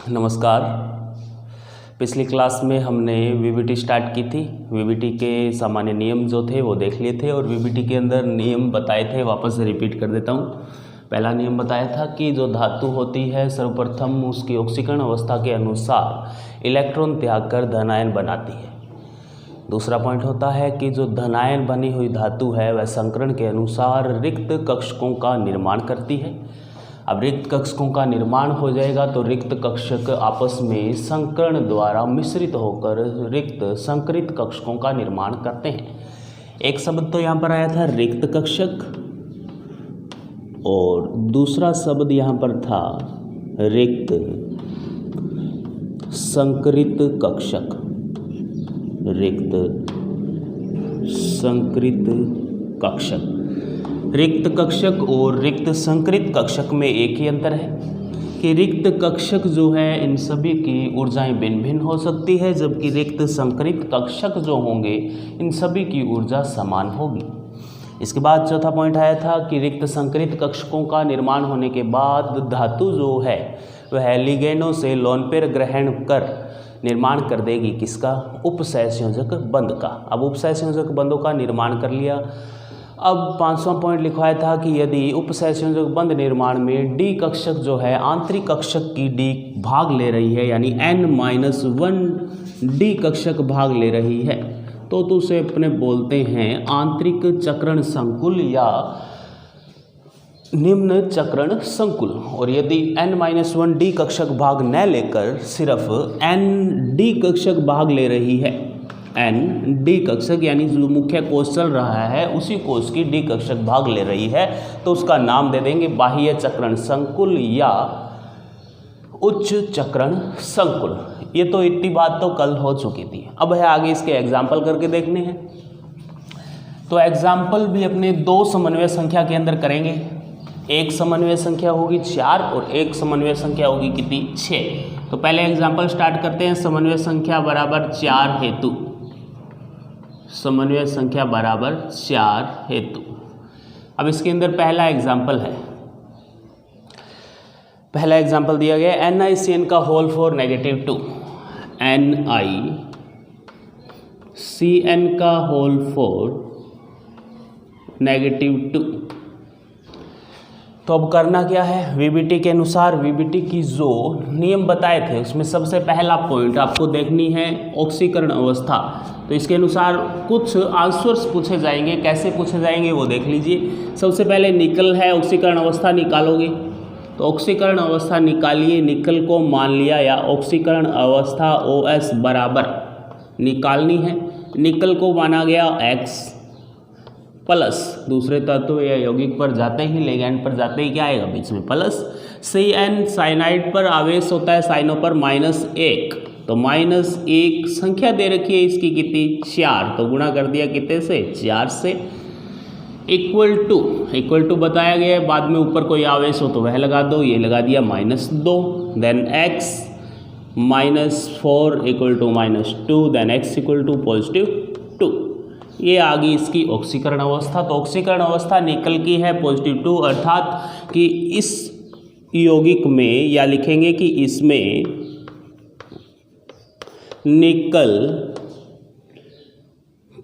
नमस्कार। पिछली क्लास में हमने वीबीटी स्टार्ट की थी। वीबीटी के सामान्य नियम जो थे वो देख लिए थे और वीबीटी के अंदर नियम बताए थे, वापस से रिपीट कर देता हूँ। पहला नियम बताया था कि जो धातु होती है सर्वप्रथम उसकी ऑक्सीकरण अवस्था के अनुसार इलेक्ट्रॉन त्याग कर धनायन बनाती है। दूसरा पॉइंट होता है कि जो धनायन बनी हुई धातु है वह संकरण के अनुसार रिक्त कक्षकों का निर्माण करती है। अब रिक्त कक्षकों का निर्माण हो जाएगा तो रिक्त कक्षक आपस में संकरण द्वारा मिश्रित होकर रिक्त संकरित कक्षकों का निर्माण करते हैं। एक शब्द तो यहाँ पर आया था रिक्त कक्षक और दूसरा शब्द यहाँ पर था रिक्त संकरित कक्षक। रिक्त संकरित कक्षक, रिक्त कक्षक और रिक्त संकरित कक्षक में एक ही अंतर है कि रिक्त कक्षक जो है इन सभी की ऊर्जाएं भिन्न भिन्न हो सकती है, जबकि रिक्त संकरित कक्षक जो होंगे इन सभी की ऊर्जा समान होगी। इसके बाद चौथा पॉइंट आया था कि रिक्त संकरित कक्षकों का निर्माण होने के बाद धातु जो है वह लिगेंडों से लोन पेयर ग्रहण कर निर्माण कर देगी किसका? उपसहसंयोजक बंध का। अब उपसहसंयोजक बंधों का निर्माण कर लिया। अब 5वां पॉइंट लिखवाया था कि यदि उपसहसंयोजक बंध निर्माण में डी कक्षक जो है आंतरिक कक्षक की डी भाग ले रही है, यानी n-1 डी कक्षक भाग ले रही है, तो उसे अपने बोलते हैं आंतरिक चक्रण संकुल या निम्न चक्रण संकुल। और यदि n-1 डी कक्षक भाग न लेकर सिर्फ n डी कक्षक भाग ले रही है, n डी कक्षक यानी जो मुख्य कोश चल रहा है उसी कोश की डी कक्षक भाग ले रही है, तो उसका नाम दे देंगे बाह्य चक्रण संकुल या उच्च चक्रण संकुल। ये तो इतनी बात तो कल हो चुकी थी। अब है आगे इसके एग्जाम्पल करके देखने हैं। तो एग्जाम्पल भी अपने दो समन्वय संख्या के अंदर करेंगे। एक समन्वय संख्या होगी 4 और एक समन्वय संख्या होगी कितनी? 6। तो पहले एग्जाम्पल स्टार्ट करते हैं। समन्वय संख्या बराबर 4 हेतु, समन्वय संख्या बराबर 4 हेतु। अब इसके अंदर पहला एग्जाम्पल है, पहला एग्जाम्पल दिया गया NiCN का होल फॉर -2, NiCN का होल फॉर -2। तो अब करना क्या है? वीबीटी के अनुसार वीबीटी की जो नियम बताए थे उसमें सबसे पहला पॉइंट आपको देखनी है ऑक्सीकरण अवस्था। तो इसके अनुसार कुछ आंसर्स पूछे जाएंगे। कैसे पूछे जाएंगे वो देख लीजिए। सबसे पहले निकल है, ऑक्सीकरण अवस्था निकालोगे तो ऑक्सीकरण अवस्था निकालिए। निकल को मान लिया या ऑक्सीकरण अवस्था OS बराबर निकालनी है। निकल को माना गया X प्लस दूसरे तत्व या यौगिक पर जाते ही लिगैंड पर जाते ही क्या आएगा बीच में? प्लस। CN साइनाइड पर आवेश होता है साइनों पर -1, तो -1 संख्या दे रखी है इसकी कितनी? 4, तो गुणा कर दिया कितने से? 4 से। इक्वल टू बताया गया है, बाद में ऊपर कोई आवेश हो तो वह लगा दो, ये लगा दिया -2। Then x -4 = -2, then x = +2। ये आ गई इसकी ऑक्सीकरण अवस्था। तो ऑक्सीकरण अवस्था निकल की है +2, अर्थात कि इस यौगिक में या लिखेंगे कि इसमें निकल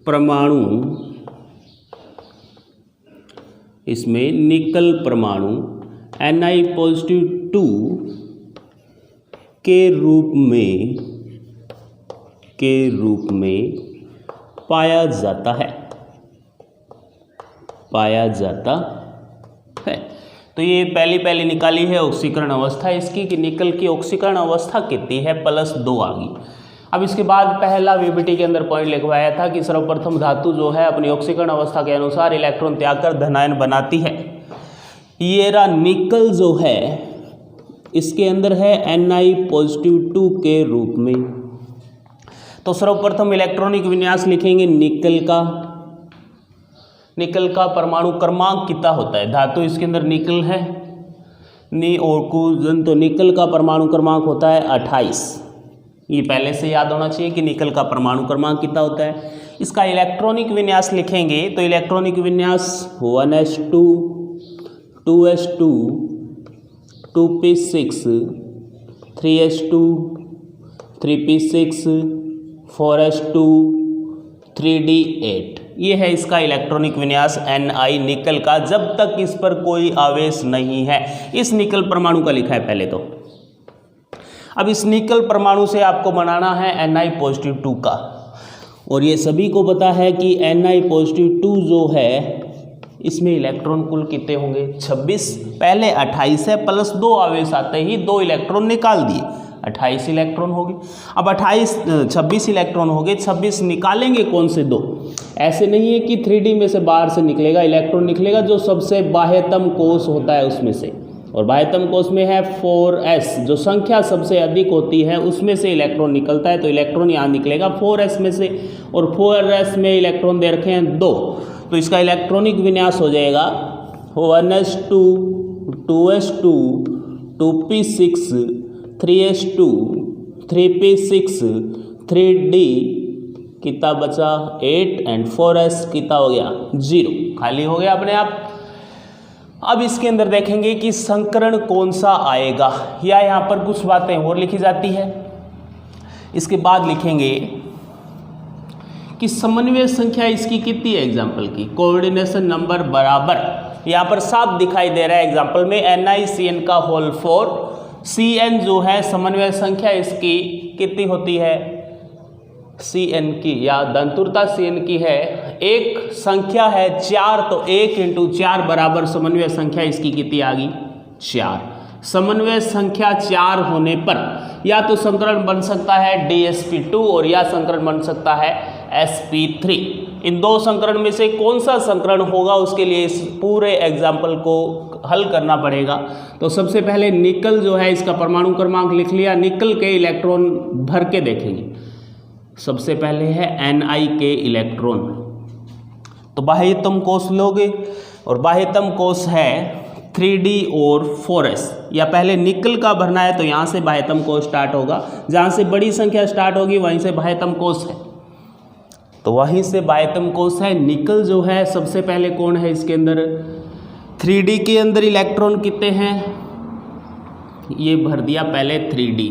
परमाणु, इसमें निकल परमाणु Ni+2 के रूप में पाया जाता है। तो ये पहली निकाली है ऑक्सीकरण अवस्था इसकी कि निकल की ऑक्सीकरण अवस्था कितनी है? +2 आ गई। अब इसके बाद पहला वीबीटी के अंदर पॉइंट लिखवाया था कि सर्वप्रथम धातु जो है अपनी ऑक्सीकरण अवस्था के अनुसार इलेक्ट्रॉन त्याग कर धनायन बनाती है। ये रहा निकल जो है इसके अंदर है Ni+2 के रूप में। तो सर्वप्रथम इलेक्ट्रॉनिक विन्यास लिखेंगे निकल का परमाणु क्रमांक कितना होता है? धातु इसके अंदर निकल है तो निकल का परमाणु क्रमांक होता है 28। ये पहले से याद होना चाहिए कि निकल का परमाणु क्रमांक कितना होता है। इसका इलेक्ट्रॉनिक विन्यास लिखेंगे तो इलेक्ट्रॉनिक विन्यास 1s2 2s2 2p6 3s2 3p6 4s2 3d8। ये है इसका इलेक्ट्रॉनिक विन्यास Ni निकल का, जब तक इस पर कोई आवेश नहीं है। इस निकल परमाणु का लिखा है पहले तो। अब इस निकल परमाणु से आपको बनाना है Ni+2 का, और ये सभी को पता है कि Ni+2 जो है इसमें इलेक्ट्रॉन कुल कितने होंगे 26। पहले 28 है, प्लस 2 आवेश आते ही 2 इलेक्ट्रॉन निकाल दिए, 28 इलेक्ट्रॉन हो गए। अब 26 इलेक्ट्रॉन हो गए, 26 निकालेंगे कौन से 2? ऐसे नहीं है कि 3D में से बाहर से निकलेगा, इलेक्ट्रॉन निकलेगा जो सबसे बाह्यतम कोष होता है उसमें से, और बाह्यतम कोष में है 4s, जो संख्या सबसे अधिक होती है उसमें से इलेक्ट्रॉन निकलता है। तो इलेक्ट्रॉन यहाँ निकलेगा 4s में से, और 4s में इलेक्ट्रॉन दे रखे हैं 2, तो इसका इलेक्ट्रॉनिक विन्यास हो जाएगा 1s2 2s2 2p6 3s2 3p6 3d कितना बचा 8 एंड 4s कितना हो गया 0, खाली हो गया अपने आप। अब इसके अंदर देखेंगे कि संकरण कौन सा आएगा, या यहाँ पर कुछ बातें और लिखी जाती है। इसके बाद लिखेंगे कि समन्वय संख्या इसकी कितनी है, एग्जाम्पल की कोऑर्डिनेशन नंबर बराबर, यहाँ पर साफ दिखाई दे रहा है एग्जाम्पल में NiCN का होल 4, Cn जो है समन्वय संख्या इसकी कितनी होती है Cn की, या दंतुरता Cn की है, एक संख्या है 4, तो 1 × 4 बराबर समन्वय संख्या इसकी कितनी आ गई 4। समन्वय संख्या 4 होने पर या तो संकरण बन सकता है DsP2 और या संकरण बन सकता है sp3। इन दो संकरण में से कौन सा संकरण होगा उसके लिए इस पूरे एग्जाम्पल को हल करना पड़ेगा। तो सबसे पहले निकल जो है इसका परमाणु क्रमांक लिख लिया, निकल के इलेक्ट्रॉन भर के देखेंगे। सबसे पहले है Ni के इलेक्ट्रॉन, तो बाह्यतम कोष लोगे, और बाह्यतम कोष है 3d और 4s, या पहले निकल का भरना है तो यहाँ से बाह्यतम कोष स्टार्ट होगा, जहाँ से बड़ी संख्या स्टार्ट होगी वहीं से बाह्यतम कोष है, तो वहीं से बाह्यतम कोष है। निकल जो है सबसे पहले कौन है इसके अंदर 3d के अंदर इलेक्ट्रॉन कितने हैं, ये भर दिया पहले 3d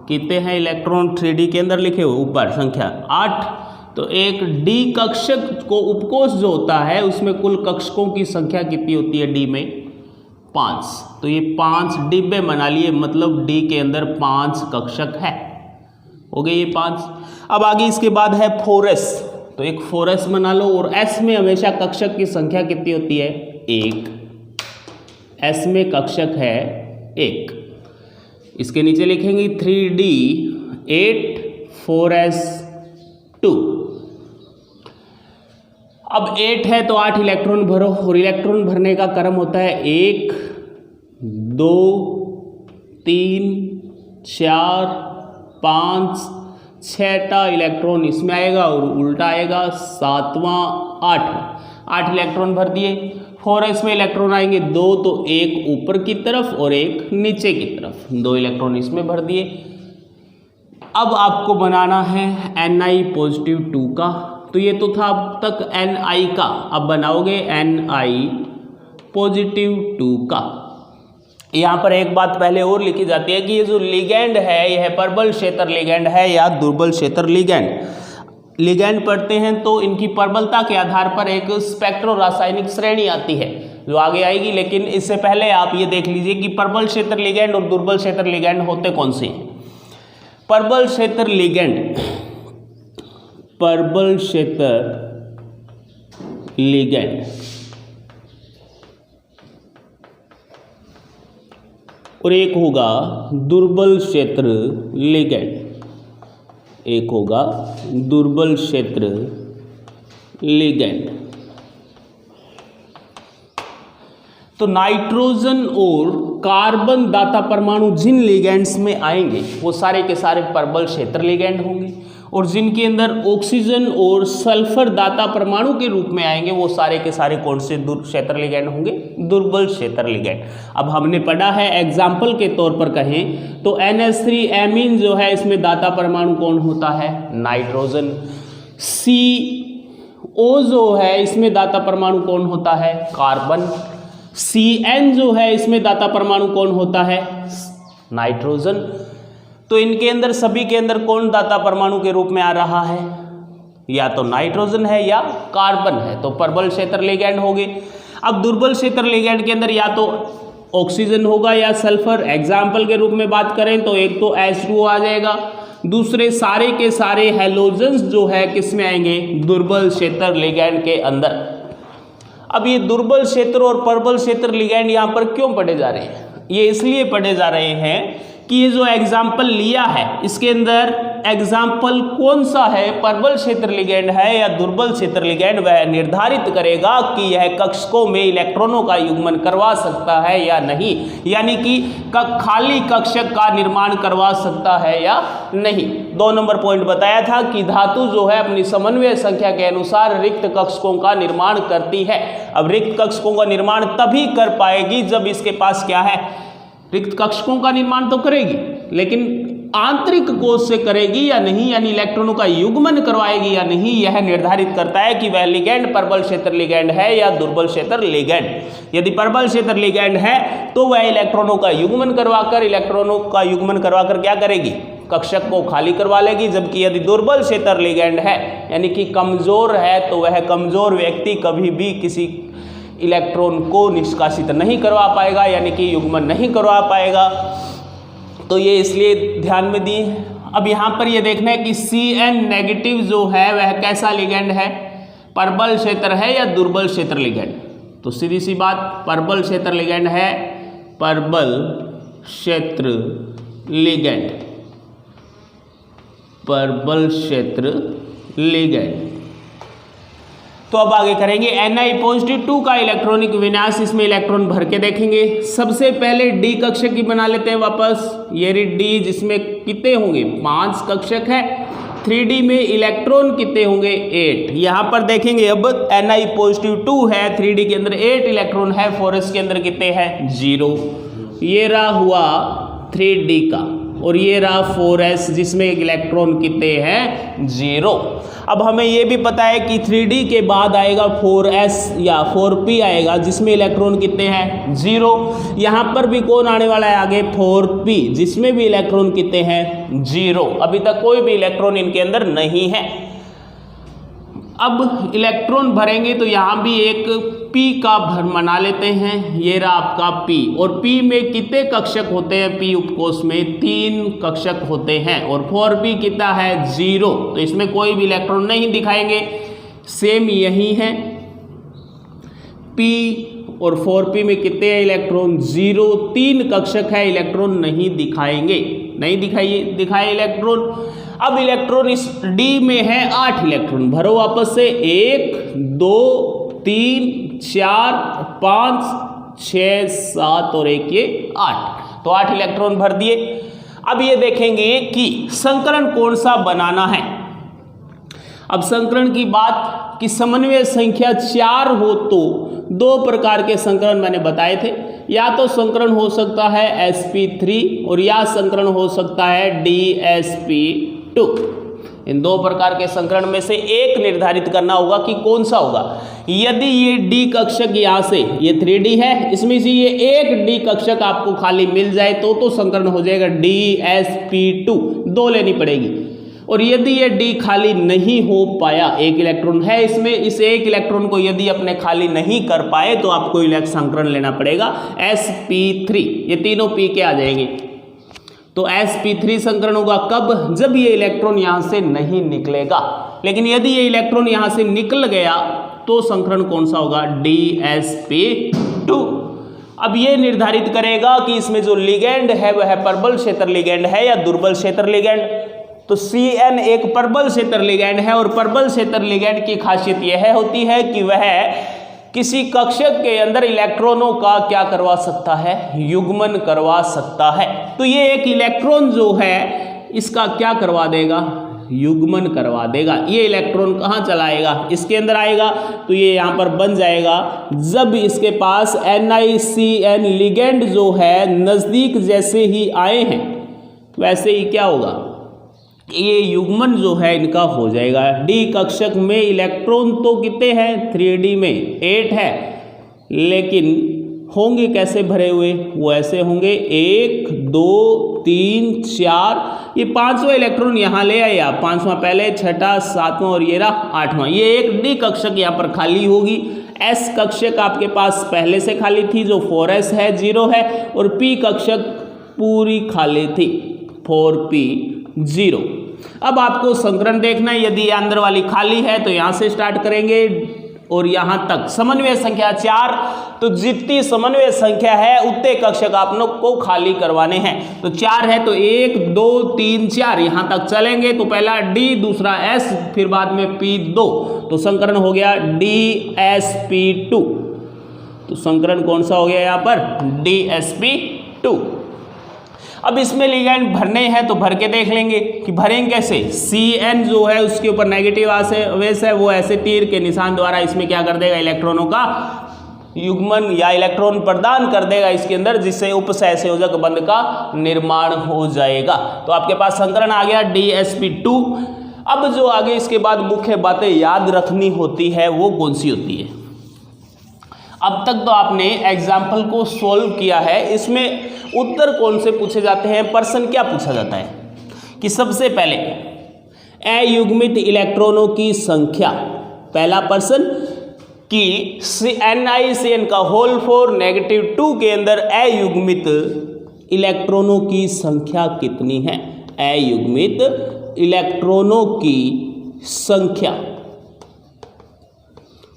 कितने हैं इलेक्ट्रॉन 3d के अंदर लिखे हुए ऊपर संख्या 8, तो एक d कक्षक को उपकोष जो होता है उसमें कुल कक्षकों की संख्या कितनी होती है d में 5, तो ये 5 डिब्बे बना लिए, मतलब d के अंदर 5 कक्षक है, हो गए ये 5। अब आगे इसके बाद है 4s, तो एक 4s बना लो, और s में हमेशा कक्षक की संख्या कितनी होती है 1, s में कक्षक है 1। इसके नीचे लिखेंगे 3d 8 4s 2। अब 8 है तो 8 इलेक्ट्रॉन भरो, और इलेक्ट्रॉन भरने का क्रम होता है 1 2 3 4 5 6टा इलेक्ट्रॉन इसमें आएगा, और उल्टा आएगा 7वां 8 इलेक्ट्रॉन भर दिए। 4s में इलेक्ट्रॉन आएंगे 2, तो एक ऊपर की तरफ और एक नीचे की तरफ, 2 इलेक्ट्रॉन इसमें भर दिए। अब आपको बनाना है Ni+2 का, तो ये तो था अब तक Ni का, अब बनाओगे Ni+2 का। यहाँ पर एक बात पहले और लिखी जाती है कि ये जो लिगैंड है यह प्रबल क्षेत्र लिगैंड है या दुर्बल क्षेत्र लिगैंड। लिगैंड पढ़ते हैं तो इनकी प्रबलता के आधार पर एक स्पेक्ट्रो रासायनिक श्रेणी आती है जो आगे आएगी, लेकिन इससे पहले आप ये देख लीजिए कि प्रबल क्षेत्र लिगैंड और दुर्बल क्षेत्र लिगैंड होते कौन से हैं। प्रबल क्षेत्र लिगैंड, प्रबल क्षेत्र लिगैंड और एक होगा दुर्बल क्षेत्र लिगैंड, एक होगा दुर्बल क्षेत्र लिगैंड। तो नाइट्रोजन और कार्बन दाता परमाणु जिन लिगैंड्स में आएंगे वो सारे के सारे प्रबल क्षेत्र लिगैंड होंगे, और जिनके अंदर ऑक्सीजन और सल्फर दाता परमाणु के रूप में आएंगे वो सारे के सारे कौन से क्षेत्र लिगैंड होंगे, दुर्बल क्षेत्र लिगैंड। अब हमने पढ़ा है एग्जाम्पल के तौर पर कहें तो NH3 एमीन जो है इसमें दाता परमाणु कौन होता है, नाइट्रोजन। CO जो है इसमें दाता परमाणु कौन होता है, कार्बन। CN जो है इसमें दाता परमाणु कौन होता है, नाइट्रोजन। तो इनके अंदर सभी के अंदर कौन दाता परमाणु के रूप में आ रहा है? या तो नाइट्रोजन है या कार्बन है, तो प्रबल क्षेत्र लिगैंड होगी। अब दुर्बल क्षेत्र लिगैंड के अंदर या तो ऑक्सीजन होगा या सल्फर। एग्जाम्पल के रूप में बात करें तो एक तो H2O आ जाएगा, दूसरे सारे के सारे हैलोजेंस जो है किस में आएंगे? दुर्बल क्षेत्र लिगैंड के अंदर। अब ये दुर्बल क्षेत्र और प्रबल क्षेत्र लिगैंड यहाँ पर क्यों पढ़े जा रहे हैं? ये इसलिए पढ़े जा रहे हैं कि ये जो एग्जाम्पल लिया है इसके अंदर एग्जाम्पल कौन सा है, प्रबल क्षेत्र लिगैंड है या दुर्बल क्षेत्र लिगैंड, वह निर्धारित करेगा कि यह कक्षकों में इलेक्ट्रॉनों का युग्मन करवा सकता है या नहीं, यानी कि खाली कक्षक का निर्माण करवा सकता है या नहीं। 2 नंबर पॉइंट बताया था कि धातु जो है अपनी समन्वय संख्या के अनुसार रिक्त कक्षकों का निर्माण करती है। अब रिक्त कक्षकों का निर्माण तभी कर पाएगी जब इसके पास क्या है? रिक्त कक्षकों का निर्माण तो करेगी, लेकिन आंतरिक कोश से करेगी या नहीं, यानी इलेक्ट्रॉनों का युग्मन करवाएगी या नहीं, यह निर्धारित करता है कि वह लिगैंड प्रबल क्षेत्र लिगैंड है या दुर्बल क्षेत्र लिगैंड। यदि प्रबल क्षेत्र लिगैंड है तो वह इलेक्ट्रॉनों का युग्मन करवाकर क्या करेगी? कक्षक को खाली करवा लेगी। जबकि यदि दुर्बल क्षेत्र लिगैंड है यानी कि कमजोर है, तो वह कमजोर व्यक्ति कभी भी किसी इलेक्ट्रॉन को निष्कासित नहीं करवा पाएगा, यानी कि युग्मन नहीं करवा पाएगा। तो ये इसलिए ध्यान में दी है। अब यहाँ पर ये देखना है कि Cn नेगेटिव जो है वह कैसा लिगैंड है? प्रबल क्षेत्र है या दुर्बल क्षेत्र लिगैंड? तो सीधी सी बात, प्रबल क्षेत्र लिगैंड है, प्रबल क्षेत्र लिगैंड, प्रबल क्षेत्र लिगैंड। तो अब आगे करेंगे Ni+2 का इलेक्ट्रॉनिक विन्यास, इसमें इलेक्ट्रॉन भर के देखेंगे। सबसे पहले डी कक्षक की बना लेते हैं वापस। ये डी जिसमें कितने होंगे? 5 कक्षक है। 3D में इलेक्ट्रॉन कितने होंगे? 8। यहाँ पर देखेंगे अब Ni+2 है, 3D के अंदर 8 इलेक्ट्रॉन है, 4s के अंदर कितने हैं? 0। ये रहा हुआ 3D का, और ये रहा 4s जिसमें इलेक्ट्रॉन कितने हैं? 0। अब हमें ये भी पता है कि 3D के बाद आएगा 4s या 4p आएगा जिसमें इलेक्ट्रॉन कितने हैं? 0। यहाँ पर भी कौन आने वाला है आगे? 4p जिसमें भी इलेक्ट्रॉन कितने हैं? 0। अभी तक कोई भी इलेक्ट्रॉन इनके अंदर नहीं है। अब इलेक्ट्रॉन भरेंगे तो यहाँ भी एक p का भर बना लेते हैं। ये रहा आपका p, और p में कितने कक्षक होते हैं? p उपकोष में 3 कक्षक होते हैं, और 4p कितना है? 0। तो इसमें कोई भी इलेक्ट्रॉन नहीं दिखाएंगे। सेम यही है, p और 4p में कितने हैं इलेक्ट्रॉन? 0। 3 कक्षक है, इलेक्ट्रॉन नहीं दिखाएंगे, नहीं दिखाए इलेक्ट्रॉन। अब इलेक्ट्रॉन इस D में है 8 इलेक्ट्रॉन, भरो वापस से 1 2 3 4 5 6 7 और 1 ये 8, तो 8 इलेक्ट्रॉन भर दिए। अब ये देखेंगे कि संकरण कौन सा बनाना है। अब संकरण की बात कि समन्वय संख्या 4 हो तो 2 प्रकार के संकरण मैंने बताए थे। या तो संकरण हो सकता है sp3 और या संकरण हो सकता है dsp2। इन 2 प्रकार के संकरण में से एक निर्धारित करना होगा कि कौन सा होगा। यदि ये D कक्षक यहाँ से, ये 3D है, इसमें से ये एक D कक्षक आपको खाली मिल जाए तो संकरण हो जाएगा dsp2, 2 लेनी पड़ेगी। और यदि ये D खाली नहीं हो पाया, एक इलेक्ट्रॉन है इसमें, इस एक इलेक्ट्रॉन को यदि अपने खाली नहीं कर पाए तो आपको संकरण लेना पड़ेगा sp3। ये तीनों p के आ जाएंगे, तो sp3 संकरण होगा कब? जब ये इलेक्ट्रॉन यहाँ से नहीं निकलेगा। लेकिन यदि ये इलेक्ट्रॉन यहाँ से निकल गया तो संकरण कौन सा होगा? dsp2। अब ये निर्धारित करेगा कि इसमें जो लिगैंड है वह प्रबल क्षेत्र लिगैंड है या दुर्बल क्षेत्र लिगैंड। तो Cn एक प्रबल क्षेत्र लिगैंड है, और प्रबल क्षेत्र लिगैंड की खासियत यह होती है कि वह किसी कक्षक के अंदर इलेक्ट्रॉनों का क्या करवा सकता है? युग्मन करवा सकता है। तो ये एक इलेक्ट्रॉन जो है इसका क्या करवा देगा? युग्मन करवा देगा। ये इलेक्ट्रॉन कहाँ चलाएगा? इसके अंदर आएगा, तो ये यहाँ पर बन जाएगा। जब इसके पास NiCN लिगैंड जो है नज़दीक जैसे ही आए हैं वैसे ही क्या होगा? ये युग्मन जो है इनका हो जाएगा। D कक्षक में इलेक्ट्रॉन तो कितने हैं? 3D में 8 है, लेकिन होंगे कैसे भरे हुए, वो ऐसे होंगे 1 2 3 4, ये 5वां इलेक्ट्रॉन यहाँ ले आए आप, 5वां पहले, 6वां 7वां और ये रहा 8वां। ये एक डी कक्षक यहाँ पर खाली होगी। एस कक्षक आपके पास पहले से खाली थी जो 4s है 0 है, और पी कक्षक पूरी खाली थी 4p 0। अब आपको संकरण देखना है, यदि अंदर वाली खाली है तो यहाँ से स्टार्ट करेंगे और यहाँ तक समन्वय संख्या 4, तो जितनी समन्वय संख्या है उतने कक्षक आप लोग को खाली करवाने हैं। तो 4 है तो 1 2 3 4 यहाँ तक चलेंगे, तो पहला D, दूसरा S, फिर बाद में P2, तो संकरण हो गया DsP2। तो संकरण कौन सा हो गया यहाँ पर, DsP2। अब इसमें लिगैंड भरने हैं तो भर के देख लेंगे कि भरेंगे कैसे। Cn जो है उसके ऊपर नेगेटिव आवेश है, वो ऐसे तीर के निशान द्वारा इसमें क्या कर देगा, इलेक्ट्रॉनों का युग्मन या इलेक्ट्रॉन प्रदान कर देगा इसके अंदर, जिससे उपसहसंयोजक बंध का निर्माण हो जाएगा। तो आपके पास संकरण आ गया DsP2। अब जो आगे इसके बाद मुख्य बातें याद रखनी होती है वो कौन सी होती है। अब तक तो आपने एग्जाम्पल को सोल्व किया है, इसमें उत्तर कौन से पूछे जाते हैं, प्रश्न क्या पूछा जाता है कि सबसे पहले अयुग्मित इलेक्ट्रॉनों की संख्या, पहला प्रश्न कि NiCN का होल 4 -2 के अंदर अयुग्मित इलेक्ट्रॉनों की संख्या कितनी है, अयुग्मित इलेक्ट्रॉनों की संख्या।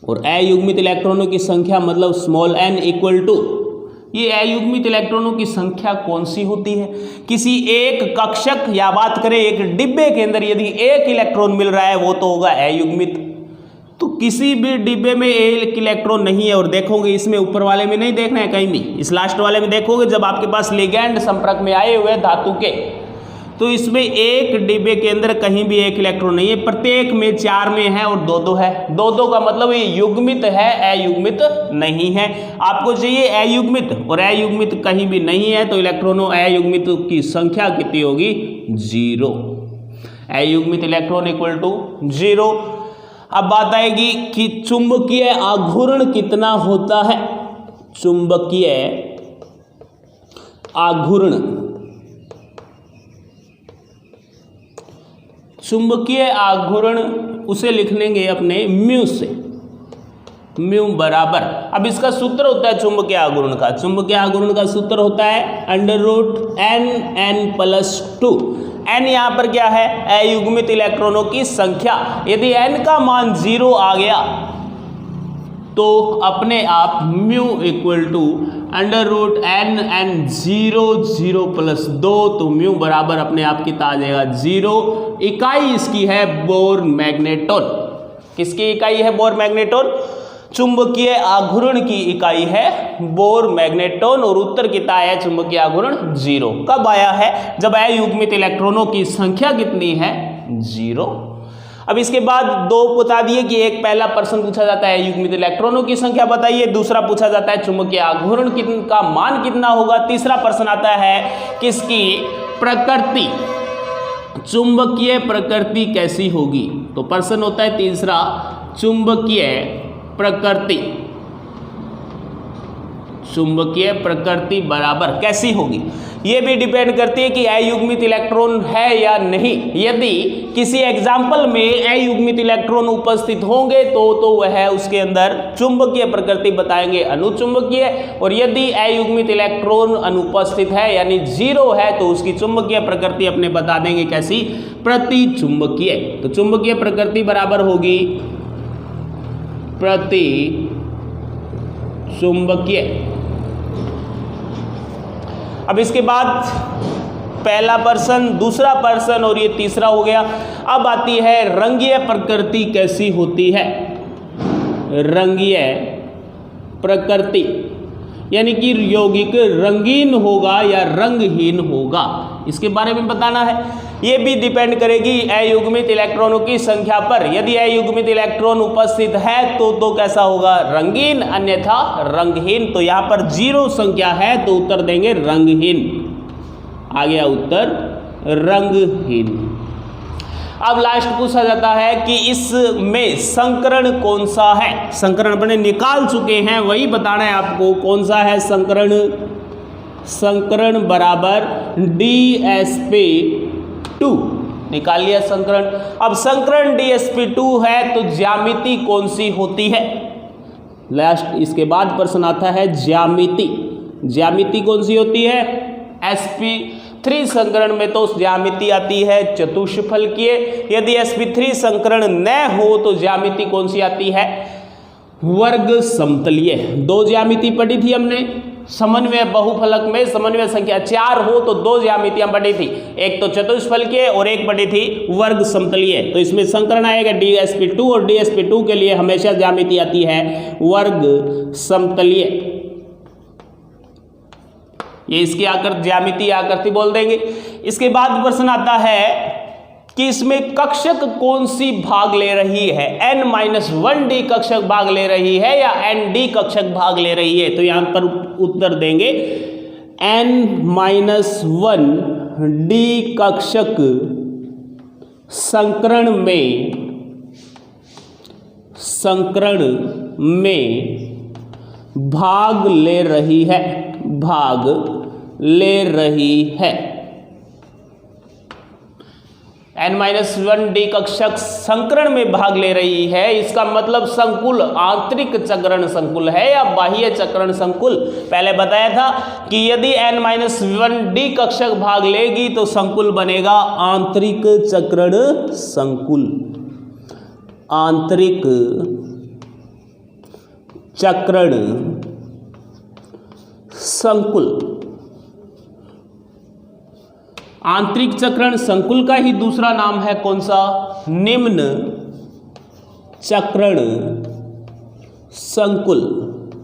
और अयुग्मित इलेक्ट्रॉनों की संख्या मतलब स्मॉल n इक्वल टू, ये अयुग्मित इलेक्ट्रॉनों की संख्या कौन सी होती है, किसी एक कक्षक या बात करें एक डिब्बे के अंदर यदि एक इलेक्ट्रॉन मिल रहा है वो तो होगा अयुग्मित। तो किसी भी डिब्बे में एक इलेक्ट्रॉन नहीं है, और देखोगे इसमें ऊपर वाले में नहीं देखना है कहीं भी, इस लास्ट वाले में देखोगे जब आपके पास लिगैंड संपर्क में आए हुए धातु के, तो इसमें एक डिब्बे के अंदर कहीं भी एक इलेक्ट्रॉन नहीं है, प्रत्येक में 4 में है और 2 है। 2 का मतलब ये युग्मित है, अयुग्मित नहीं है। आपको चाहिए अयुग्मित, और अयुग्मित कहीं भी नहीं है, तो इलेक्ट्रॉनों अयुग्मित की संख्या कितनी होगी, 0। अयुग्मित इलेक्ट्रॉन इक्वल टू 0। अब बात आएगी कि चुंबकीय आघूर्ण कितना होता है, चुंबकीय आघूर्ण, चुंबकीय आघूर्ण उसे लिख लेंगे अपने म्यू से, म्यू बराबर, अब इसका सूत्र होता है चुंबकीय आघूर्ण का, चुंबकीय आघूर्ण का सूत्र होता है √n+2। n यहाँ पर क्या है, अयुग्मित इलेक्ट्रॉनों की संख्या। यदि n का मान 0 आ गया तो अपने आप म्यू इक्वल टू √n(0)+2, तो म्यू बराबर अपने आप कितना आ जाएगा 0। इकाई इसकी है बोर मैग्नेटोन। किसकी इकाई है बोर मैग्नेटोन, चुंबकीय आघूर्ण की इकाई है बोर मैग्नेटोन, और उत्तर कितना है चुंबकीय आघूर्ण 0। कब आया है, जब अयुग्मित इलेक्ट्रॉनों की संख्या कितनी है 0। अब इसके बाद 2 बता दिए कि एक पहला प्रश्न पूछा जाता है युग्मित इलेक्ट्रॉनों की संख्या बताइए, दूसरा पूछा जाता है चुंबकीय आघूर्ण का मान कितना होगा, तीसरा प्रश्न आता है किसकी प्रकृति, चुंबकीय प्रकृति कैसी होगी। तो प्रश्न होता है तीसरा चुंबकीय प्रकृति, चुंबकीय प्रकृति बराबर कैसी होगी। ये भी डिपेंड करती है कि अयुग्मित इलेक्ट्रॉन है या नहीं। यदि किसी एग्जाम्पल में अयुग्मित इलेक्ट्रॉन उपस्थित होंगे तो वह उसके अंदर चुंबकीय प्रकृति बताएंगे अनुचुंबकीय, और यदि अयुग्मित इलेक्ट्रॉन अनुपस्थित है यानी 0 है तो उसकी चुंबकीय प्रकृति अपने बता देंगे कैसी, प्रतिचुंबकीय। तो चुंबकीय प्रकृति बराबर होगी प्रतिचुंबकीय। अब इसके बाद पहला प्रश्न, दूसरा प्रश्न और ये तीसरा हो गया। अब आती है रंगीय प्रकृति कैसी होती है, रंगीय प्रकृति यानी कि यौगिक रंगीन होगा या रंगहीन होगा, इसके बारे में बताना है। ये भी डिपेंड करेगी अयुग्मित इलेक्ट्रॉनों की संख्या पर। यदि अयुग्मित इलेक्ट्रॉन उपस्थित है तो कैसा होगा रंगीन, अन्यथा रंगहीन। तो यहाँ पर 0 संख्या है तो उत्तर देंगे रंगहीन। आ गया उत्तर रंगहीन। अब लास्ट पूछा जाता है कि इसमें संकरण कौन सा है। संकरण अपने निकाल चुके हैं, वही बताना है आपको कौन सा है संकरण। संकरण बराबर DsP2 निकाल लिया संकरण। अब संकरण DsP2 है तो ज्यामिति कौन सी होती है। लास्ट इसके बाद प्रश्न आता है ज्यामिति। ज्यामिति कौन सी होती है। sp3 संकरण में तो ज्यामिति आती है चतुष्फलकीय। यदि sp3 संकरण न हो तो ज्यामिति कौन सी आती है, वर्ग समतलीय। दो ज्यामिति पढ़ी थी हमने समन्वय बहुफलक में, समन्वय संख्या 4 हो तो दो ज्यामितियां पढ़ी थी, एक तो चतुष्फलकीय और एक पढ़ी थी वर्ग समतलीय। तो इसमें संकरण आएगा DsP2 और DsP2 के लिए हमेशा ज्यामिति आती है वर्ग समतलीय। ये इसकी ज्यामिति आकृति बोल देंगे। इसके बाद प्रश्न आता है कि इसमें कक्षक कौन सी भाग ले रही है, n-1d कक्षक भाग ले रही है या nd कक्षक भाग ले रही है। तो यहां पर उत्तर देंगे n-1d कक्षक संकरण में भाग ले रही है, भाग ले रही है। n-1d कक्षक संकरण में भाग ले रही है, इसका मतलब संकुल आंतरिक चक्रण संकुल है या बाह्य चक्रण संकुल। पहले बताया था कि यदि n-1d कक्षक भाग लेगी तो संकुल बनेगा आंतरिक चक्रण संकुल। आंतरिक चक्रण संकुल। आंतरिक चक्रण संकुल का ही दूसरा नाम है कौन सा, निम्न चक्रण संकुल।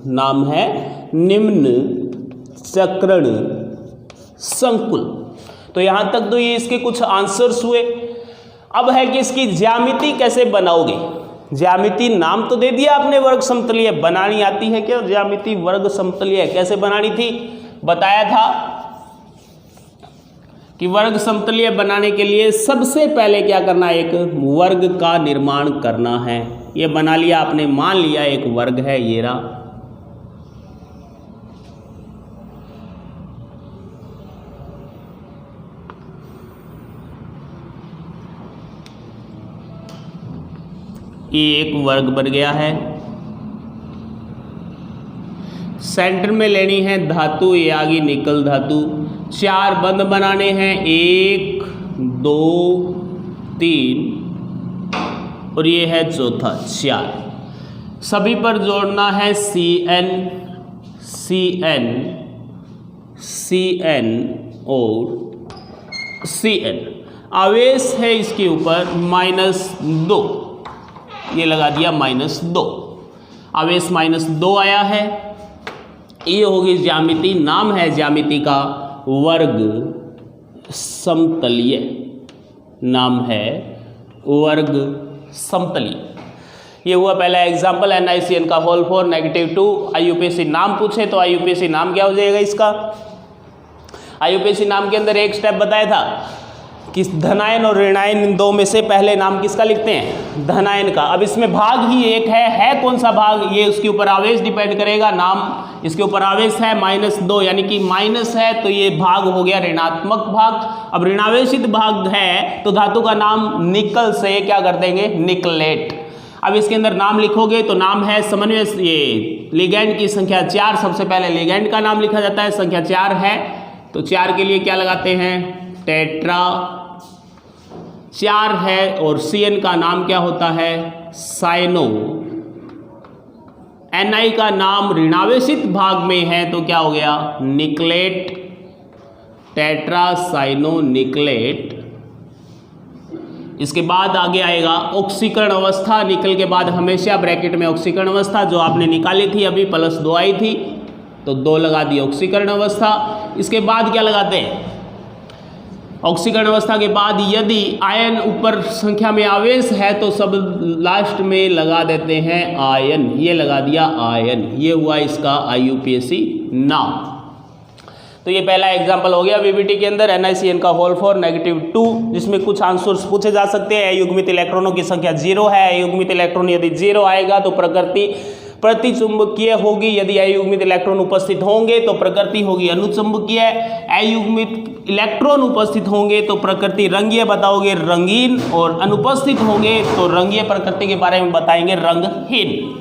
नाम है निम्न चक्रण संकुल। तो यहां तक तो ये इसके कुछ आंसर्स हुए। अब है कि इसकी ज्यामिति कैसे बनाओगे। ज्यामिति नाम तो दे दिया आपने वर्ग समतलीय, बनानी आती है क्या ज्यामिति वर्ग समतलीय कैसे बनानी थी, बताया था कि वर्ग समतलीय बनाने के लिए सबसे पहले क्या करना है, एक वर्ग का निर्माण करना है। ये बना लिया आपने, मान लिया एक वर्ग है ये रहा। ये एक वर्ग बन गया है। सेंटर में लेनी है धातु, ये आ गई निकल धातु। 4 बंद बनाने हैं, 1 2 3 और ये है चौथा 4। सभी पर जोड़ना है CN CN CN और CN। आवेश है इसके ऊपर -2, ये लगा दिया -2। आवेश -2 आया है। ये होगी ज्यामिति, नाम है ज्यामिति का वर्ग समतलीय, नाम है वर्ग समतलीय। ये हुआ पहला एग्जाम्पल NiCN का होल 4 -2। IUPAC नाम पूछे तो IUPAC नाम क्या हो जाएगा इसका। IUPAC नाम के अंदर एक स्टेप बताया था कि धनायन और ऋणायन इन दो में से पहले नाम किसका लिखते हैं, धनायन का। अब इसमें भाग ही एक है कौन सा भाग, ये उसके ऊपर आवेश डिपेंड करेगा। नाम इसके ऊपर आवेश है -2, यानी कि माइनस है तो ये भाग हो गया ऋणात्मक भाग। अब ऋणावेशित भाग है तो धातु का नाम निकल से क्या कर देंगे, निकलेट। अब इसके अंदर नाम लिखोगे तो नाम है समन्वय, ये लिगैंड की संख्या 4। सबसे पहले लिगैंड का नाम लिखा जाता है, संख्या 4 है तो 4 के लिए क्या लगाते हैं, टेट्रा। 4 है और CN का नाम क्या होता है, साइनो। Ni का नाम ऋणावेशित भाग में है तो क्या हो गया, निकलेट, टेट्रा साइनो निकलेट। इसके बाद आगे आएगा ऑक्सीकरण अवस्था। निकल के बाद हमेशा ब्रैकेट में ऑक्सीकरण अवस्था जो आपने निकाली थी अभी, +2 आई थी तो 2 लगा दी ऑक्सीकरण अवस्था। इसके बाद क्या लगाते हैं, ऑक्सीकरण अवस्था के बाद यदि आयन ऊपर संख्या में आवेश है तो सब लास्ट में लगा देते हैं आयन। ये लगा दिया आयन, ये हुआ इसका IUPAC नाम। तो ये पहला एग्जाम्पल हो गया वीबीटी के अंदर NiCN का होल फॉर -2, जिसमें कुछ आंसर्स पूछे जा सकते हैं। अयुग्मित इलेक्ट्रॉनों की संख्या 0 है। अयुग्मित इलेक्ट्रॉन यदि 0 आएगा तो प्रकृति प्रतिचुंबकीय होगी, यदि अयुग्मित इलेक्ट्रॉन उपस्थित होंगे तो प्रकृति होगी अनुचुंबकीय। अयुग्मित इलेक्ट्रॉन उपस्थित होंगे तो प्रकृति रंगीय बताओगे, रंगीन, और अनुपस्थित होंगे तो रंगीय प्रकृति के बारे में बताएंगे, रंगहीन।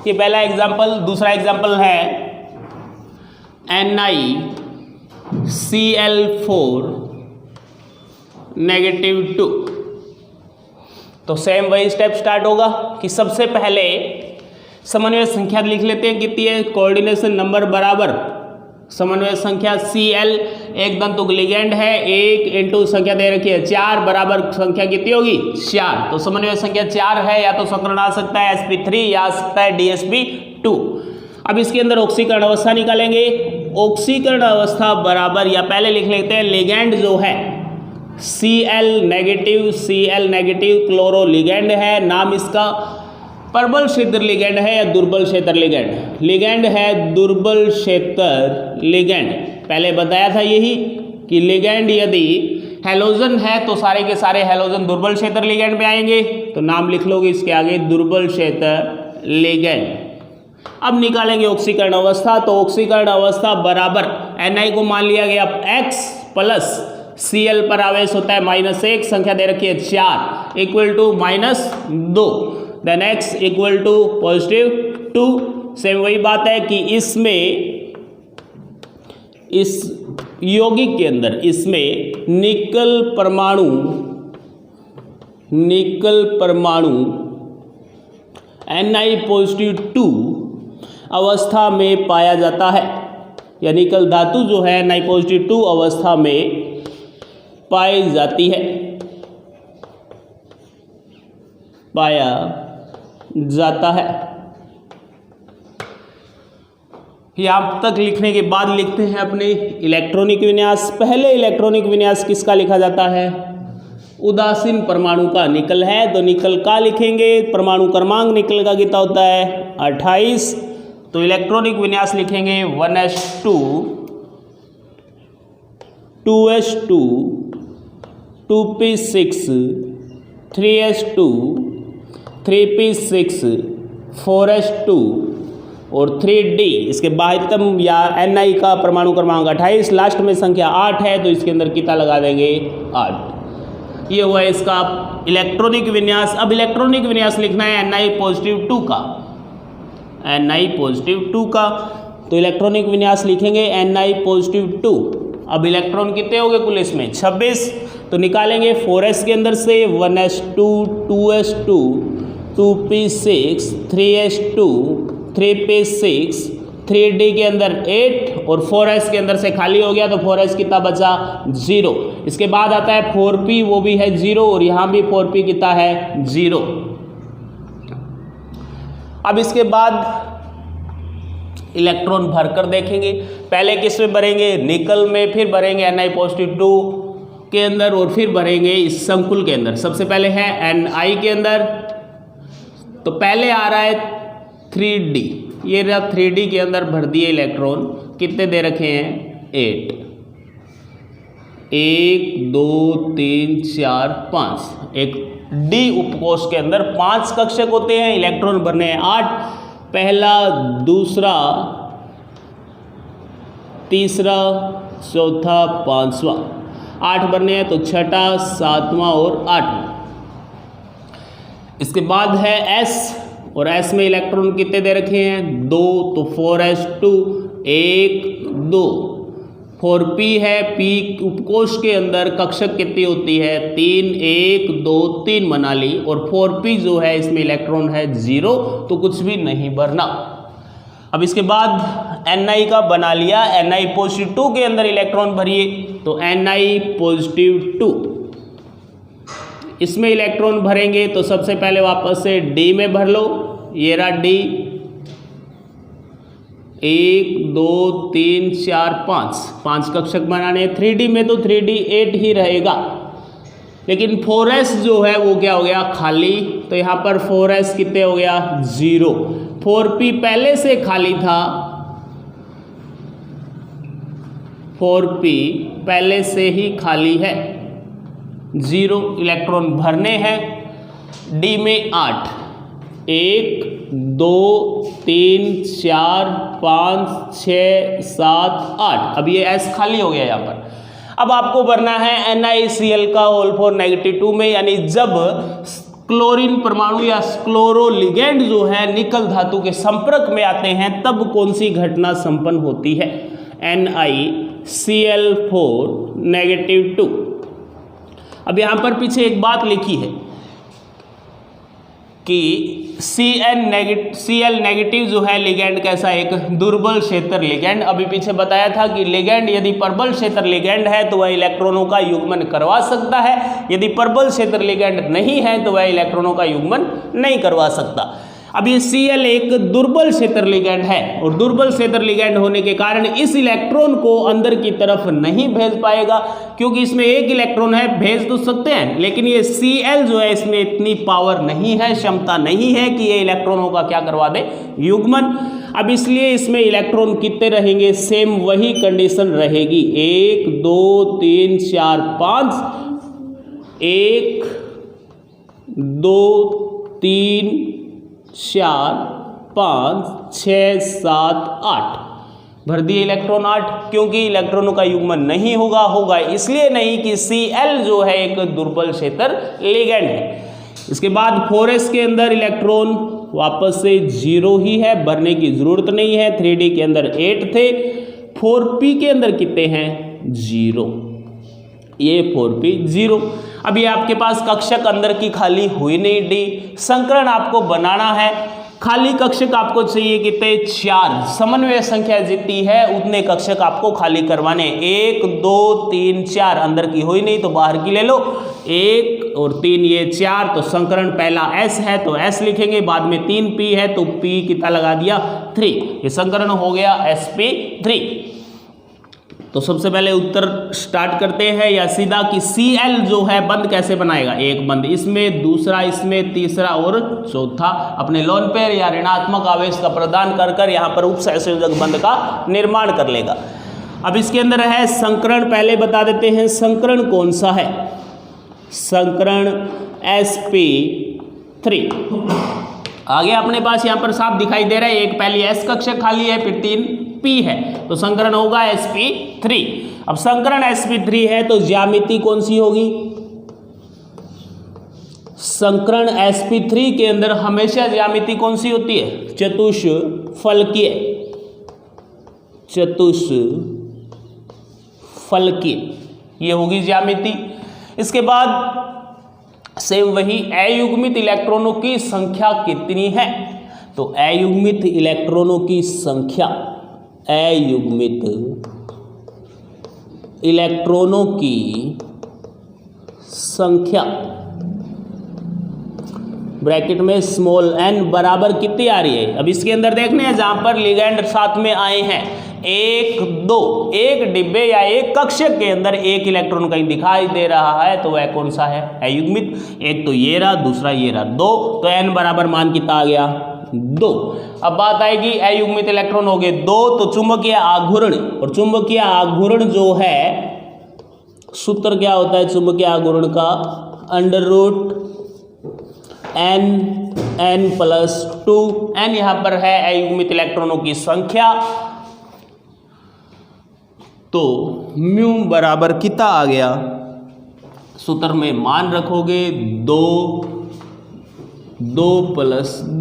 ये पहला एग्जाम्पल। दूसरा एग्जाम्पल है NiCl4 -2। तो सेम वही स्टेप स्टार्ट होगा कि सबसे पहले समन्वय संख्या लिख लेते हैं, कितनी है, कोऑर्डिनेशन नंबर बराबर समन्वय संख्या Cl एक दंतुक लिगेंड है, 1 इंटू संख्या दे रखी है 4 बराबर संख्या कितनी होगी 4। तो समन्वय संख्या 4 है, या तो शंकरण आ सकता है sp3 या आ सकता है dsp2। अब इसके अंदर ऑक्सीकरण अवस्था निकालेंगे। ऑक्सीकरण अवस्था बराबर, या पहले लिख लेते हैं लिगेंड जो है Cl नेगेटिव क्लोरो लिगेंड है। नाम इसका प्रबल क्षेत्र लिगेंड है या दुर्बल क्षेत्र लिगेंड। लिगेंड है दुर्बल क्षेत्र लिगेंड। पहले बताया था यही कि लिगेंड यदि हैलोजन है तो सारे के सारे हैलोजन दुर्बल क्षेत्र लिगेंड में आएंगे, तो नाम लिख लोगे इसके आगे दुर्बल क्षेत्र लिगेंड। अब निकालेंगे ऑक्सीकरण अवस्था। तो ऑक्सीकरण अवस्था बराबर Ni को मान लिया गया x प्लस Cl पर आवेश होता है -1, संख्या दे रखी है 4 equal to -2, then x equal to +2। Same वही बात है कि इसमें इस यौगिक के अंदर इसमें निकल परमाणु Ni+2 अवस्था में पाया जाता है, या निकल धातु जो है Ni+2 अवस्था में पाई जाती है, पाया जाता है। यहाँ तक लिखने के बाद लिखते हैं अपने इलेक्ट्रॉनिक विन्यास। पहले इलेक्ट्रॉनिक विन्यास किसका लिखा जाता है, उदासीन परमाणु का। निकल है तो निकल का लिखेंगे। परमाणु क्रमांक निकल का कितना होता है 28। तो इलेक्ट्रॉनिक विन्यास लिखेंगे 1s2 2s2 2p6 3s2 3p6 4s2 और 3d। इसके बाह्यतम या Ni का परमाणु क्रमांक 28, लास्ट में संख्या 8 है, तो इसके अंदर कितना लगा देंगे 8। ये हुआ इसका इलेक्ट्रॉनिक विन्यास। अब इलेक्ट्रॉनिक विन्यास लिखना है Ni+2 का, Ni+2 का। तो इलेक्ट्रॉनिक विन्यास लिखेंगे Ni+2। अब इलेक्ट्रॉन कितने हो गए कुल इसमें 26। तो निकालेंगे 4s के अंदर से 1s2 2s2 2p6 3s2 3p6 3d के अंदर 8 और 4s के अंदर से खाली हो गया, तो 4s कितना बचा 0। इसके बाद आता है 4p, वो भी है 0, और यहाँ भी 4p कितना है 0। अब इसके बाद इलेक्ट्रॉन भरकर देखेंगे। पहले किस में भरेंगे, निकल में, फिर भरेंगे Ni+2 के अंदर, और फिर भरेंगे इस संकुल के अंदर। सबसे पहले है Ni के अंदर, तो पहले आ रहा है 3d। ये रहा 3d के अंदर भर दिए इलेक्ट्रॉन। कितने दे रखे हैं 8, 1 2 3 4 5। एक d उपकोष के अंदर 5 कक्षक होते हैं, इलेक्ट्रॉन भरने हैं 8। पहला, दूसरा, तीसरा, चौथा, पांचवा, 8 भरने हैं, तो छठा, सातवां और 8वां। इसके बाद है S, और S में इलेक्ट्रॉन कितने दे रखे हैं 2, तो 4s2 1 2। 4p है, p उपकोष के अंदर कक्षक कितनी होती है 3, 1 2 3 बना ली, और 4p जो है इसमें इलेक्ट्रॉन है 0, तो कुछ भी नहीं भरना। अब इसके बाद Ni का बना लिया, Ni+2 के अंदर इलेक्ट्रॉन भरिए, तो Ni+2 इसमें इलेक्ट्रॉन भरेंगे। तो सबसे पहले वापस से D में भर लो, ये रहा D, 1 2 3 4 5 कक्षक बनाने। 3D में तो 3D 8 ही रहेगा, लेकिन 4s जो है वो क्या हो गया, खाली। तो यहाँ पर 4s कितने हो गया, 0। 4p पहले से खाली था, 4p पहले से ही खाली है, 0 इलेक्ट्रॉन भरने हैं। डी में 8, 1 2 3 4 5 6 7 8। अब ये S खाली हो गया यहाँ पर। अब आपको भरना है NaCl का होल फॉर -2 में, यानी जब क्लोरीन परमाणु या क्लोरोलिगेंड जो है निकल धातु के संपर्क में आते हैं तब कौन सी घटना संपन्न होती है, NaCl4-2। अब यहाँ पर पीछे एक बात लिखी है कि Cl नेगेटिव जो है लिगेंड कैसा, एक दुर्बल क्षेत्र लिगेंड। अभी पीछे बताया था कि लिगेंड यदि प्रबल क्षेत्र लिगेंड है तो वह इलेक्ट्रॉनों का युग्मन करवा सकता है, यदि प्रबल क्षेत्र लिगेंड नहीं है तो वह इलेक्ट्रॉनों का युग्मन नहीं करवा सकता। अब ये Cl एक दुर्बल क्षेत्र लिगेंड है और दुर्बल क्षेत्र लिगेंड होने के कारण इस इलेक्ट्रॉन को अंदर की तरफ नहीं भेज पाएगा, क्योंकि इसमें एक इलेक्ट्रॉन है, भेज तो सकते हैं लेकिन ये Cl जो है इसमें इतनी पावर नहीं है, क्षमता नहीं है कि ये इलेक्ट्रॉनों का क्या करवा दे, युग्मन। अब इसलिए इसमें इलेक्ट्रॉन कितने रहेंगे, सेम वही कंडीशन रहेगी, 1 2 3 4 5, 1 2 3 4 5 6 7 8 भर दिए इलेक्ट्रॉन 8, क्योंकि इलेक्ट्रॉनों का युग्मन नहीं होगा इसलिए नहीं कि Cl जो है एक दुर्बल क्षेत्र लिगेंड है। इसके बाद 4s के अंदर इलेक्ट्रॉन वापस से 0 ही है, भरने की जरूरत नहीं है। 3d के अंदर 8 थे, 4p के अंदर कितने हैं, 0, ये 4p 0। अब ये आपके पास कक्षक अंदर की खाली हुई नहीं, डी संकरण आपको बनाना है, खाली कक्षक आपको चाहिए कितने, 4। समन्वय संख्या जितनी है उतने कक्षक आपको खाली करवाने, 1 2 3 4, अंदर की हुई नहीं तो बाहर की ले लो, 1 और 3 ये 4। तो संकरण पहला S है तो S लिखेंगे, बाद में 3p है तो p कितना लगा दिया, 3। ये संकरण हो गया sp3। तो सबसे पहले उत्तर स्टार्ट करते हैं या सीधा कि Cl जो है बंद कैसे बनाएगा, एक बंद इसमें, दूसरा इसमें, तीसरा और चौथा अपने लोन पेयर या ऋणात्मक आवेश का प्रदान कर कर यहाँ पर उपसंयोजक बंद का निर्माण कर लेगा। अब इसके अंदर है संकरण, पहले बता देते हैं संकरण कौन सा है, संकरण sp3। आगे अपने पास यहाँ पर साफ दिखाई दे रहा है, एक पहली S कक्षक खाली है, फिर 3p है, तो संकरण होगा sp3। अब संकरण sp3 है तो ज्यामिति कौन सी होगी, संकरण sp3 के अंदर हमेशा ज्यामिति कौन सी होती है, चतुष्फलकीय, चतुष्फलकीय ये होगी ज्यामिति। इसके बाद सेम वही अयुग्मित इलेक्ट्रॉनों की संख्या कितनी है, तो अयुग्मित इलेक्ट्रॉनों की संख्या, अयुग्मित इलेक्ट्रॉनों की संख्या ब्रैकेट में स्मॉल n बराबर कितनी आ रही है। अब इसके अंदर देखने हैं जहां पर लिगेंड साथ में आए हैं, 1 2, एक डिब्बे या एक कक्षक के अंदर एक इलेक्ट्रॉन कहीं दिखाई दे रहा है तो वह कौन सा है, अयुग्मित। एक तो ये रहा, दूसरा ये रहा, 2, तो n बराबर मान कितना आ गया, 2। अब बात आएगी अयुग्मित इलेक्ट्रॉन हो गए 2, तो चुंबकीय आघूर्ण, और चुंबकीय आघूर्ण जो है सूत्र क्या होता है चुंबकीय आघूर्ण का, √n+2। n यहाँ पर है अयुग्मित इलेक्ट्रॉनों की संख्या, तो म्यू बराबर कितना आ गया, सूत्र में मान रखोगे 2 +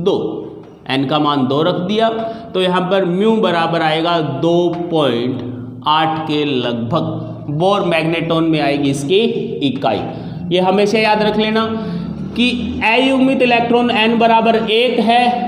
2, n का मान 2 रख दिया, तो यहाँ पर म्यू बराबर आएगा 2.8 के लगभग। बोर मैग्नेटॉन में आएगी इसकी इकाई। ये हमेशा याद रख लेना कि अयुग्मित इलेक्ट्रॉन n बराबर 1 है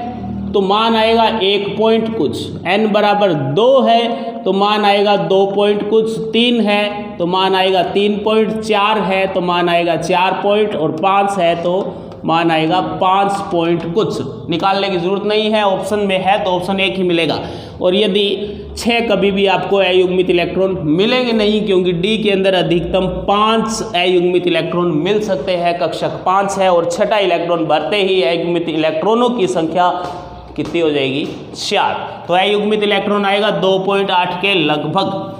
तो मान आएगा 1 पॉइंट कुछ, n बराबर 2 है तो मान आएगा 2 पॉइंट कुछ, 3 है तो मान आएगा 3 पॉइंट, 4 है तो मान आएगा 4 पॉइंट, और 5 है तो मान आएगा 5 पॉइंट कुछ। निकालने की जरूरत नहीं है, ऑप्शन में है तो ऑप्शन एक ही मिलेगा। और यदि 6 कभी भी आपको अयुग्मित इलेक्ट्रॉन मिलेंगे नहीं, क्योंकि डी के अंदर अधिकतम 5 अयुग्मित इलेक्ट्रॉन मिल सकते हैं, कक्षक 5 है, और छठा इलेक्ट्रॉन भरते ही अयुग्मित इलेक्ट्रॉनों की संख्या कितनी हो जाएगी 4। तो अयुग्मित इलेक्ट्रॉन आएगा 2.8 के लगभग,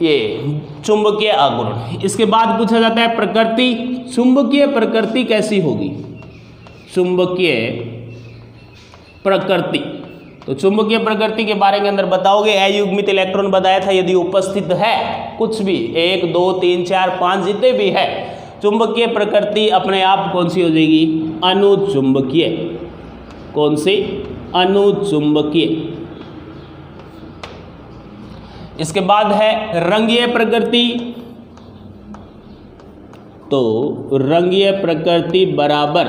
ये चुंबकीय आघूर्ण। इसके बाद पूछा जाता है प्रकृति, चुंबकीय प्रकृति कैसी होगी, चुंबकीय प्रकृति। तो चुंबकीय प्रकृति के बारे के अंदर बताओगे, अयुग्मित इलेक्ट्रॉन बताया था यदि उपस्थित है कुछ भी 1 2 3 4 5 जितने भी है, चुंबकीय प्रकृति अपने आप कौन सी हो जाएगी, अनुचुंबकीय। कौन सी, अनुचुंबकीय। इसके बाद है रंगीय प्रकृति। तो रंगीय प्रकृति बराबर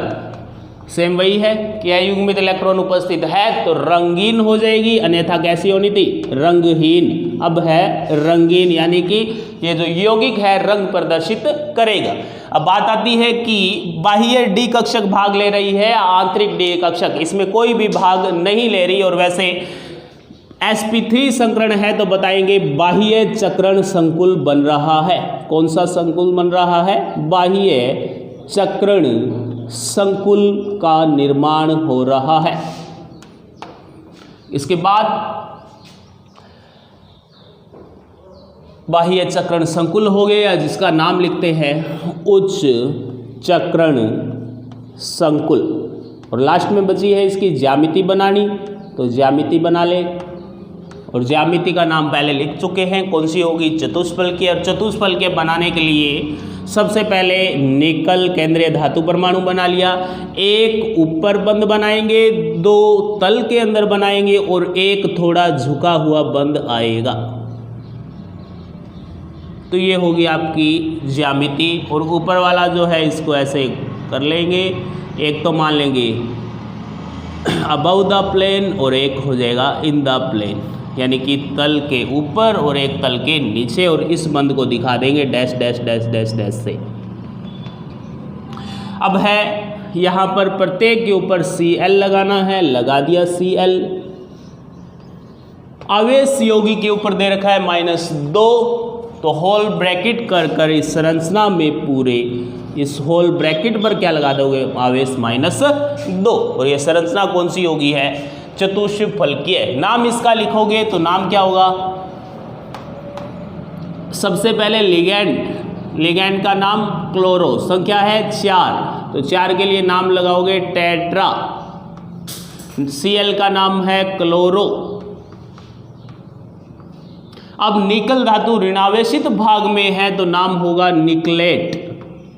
सेम वही है कि अयुग्मित इलेक्ट्रॉन उपस्थित है तो रंगीन हो जाएगी, अन्यथा कैसी होनी थी, रंगहीन। अब है रंगीन, यानी कि ये जो यौगिक है रंग प्रदर्शित करेगा। अब बात आती है कि बाह्य डी कक्षक भाग ले रही है, आंतरिक डी कक्षक इसमें कोई भी भाग नहीं ले रही। और वैसे sp3 संकरण है तो बताएंगे बाह्य चक्रण संकुल बन रहा है। कौन सा संकुल बन रहा है, बाह्य चक्रण संकुल का निर्माण हो रहा है। इसके बाद बाह्य चक्रण संकुल हो गया, जिसका नाम लिखते हैं उच्च चक्रण संकुल। और लास्ट में बची है इसकी ज्यामिति बनानी, तो ज्यामिति बना ले। और ज्यामिति का नाम पहले लिख चुके हैं, कौन सी होगी, चतुष्फलकीय। और चतुष्फलकीय बनाने के लिए सबसे पहले निकल केंद्रीय धातु परमाणु बना लिया, एक ऊपर बंद बनाएंगे, 2 तल के अंदर बनाएंगे और एक थोड़ा झुका हुआ बंद आएगा। तो ये होगी आपकी ज्यामिति। और ऊपर वाला जो है इसको ऐसे कर लेंगे, एक तो मान लेंगे अबव द प्लेन और एक हो जाएगा इन द प्लेन, यानी कि तल के ऊपर और एक तल के नीचे। और इस बंद को दिखा देंगे dash dash dash dash dash से। अब है यहाँ पर प्रत्येक के ऊपर Cl लगाना है, लगा दिया Cl। आवेश योगी के ऊपर दे रखा है -2, तो होल ब्रैकेट कर कर इस संरचना में पूरे इस होल ब्रैकेट पर क्या लगा दोगे, आवेश -2। और ये संरचना कौन सी होगी है, चतुष्फलकीय। नाम इसका लिखोगे तो नाम क्या होगा, सबसे पहले लिगैंड, लिगैंड का नाम क्लोरो, संख्या है 4, तो 4 के लिए नाम लगाओगे टेट्रा। Cl का नाम है क्लोरो। अब निकल धातु ऋणावेशित भाग में है तो नाम होगा निकलेट,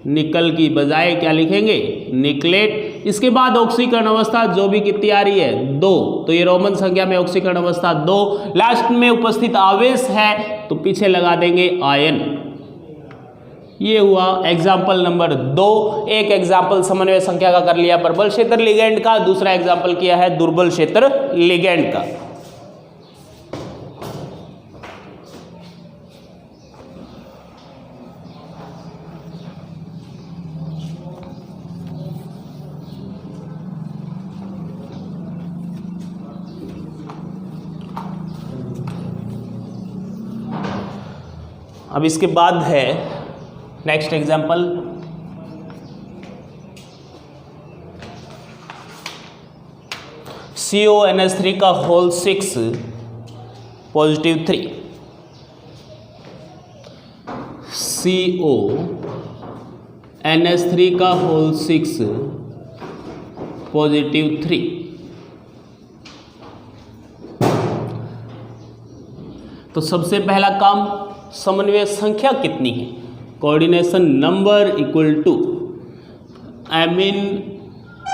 निकल की बजाय क्या लिखेंगे, निकलेट। इसके बाद ऑक्सीकरण अवस्था जो भी कितनी आ रही है 2, तो ये रोमन संख्या में ऑक्सीकरण अवस्था 2। लास्ट में उपस्थित आवेश है तो पीछे लगा देंगे आयन। ये हुआ एग्जाम्पल नंबर 2। एक एग्जाम्पल समन्वय संख्या का कर लिया प्रबल क्षेत्र लिगैंड का, दूसरा एग्जाम्पल किया है दुर्बल क्षेत्र लिगैंड का। अब इसके बाद है नेक्स्ट एग्जाम्पल, CONH3 का होल 6 पॉजिटिव 3, CONH3 का होल 6 पॉजिटिव 3। तो सबसे पहला काम, समन्वय संख्या कितनी है, कोऑर्डिनेशन नंबर इक्वल टू एमीन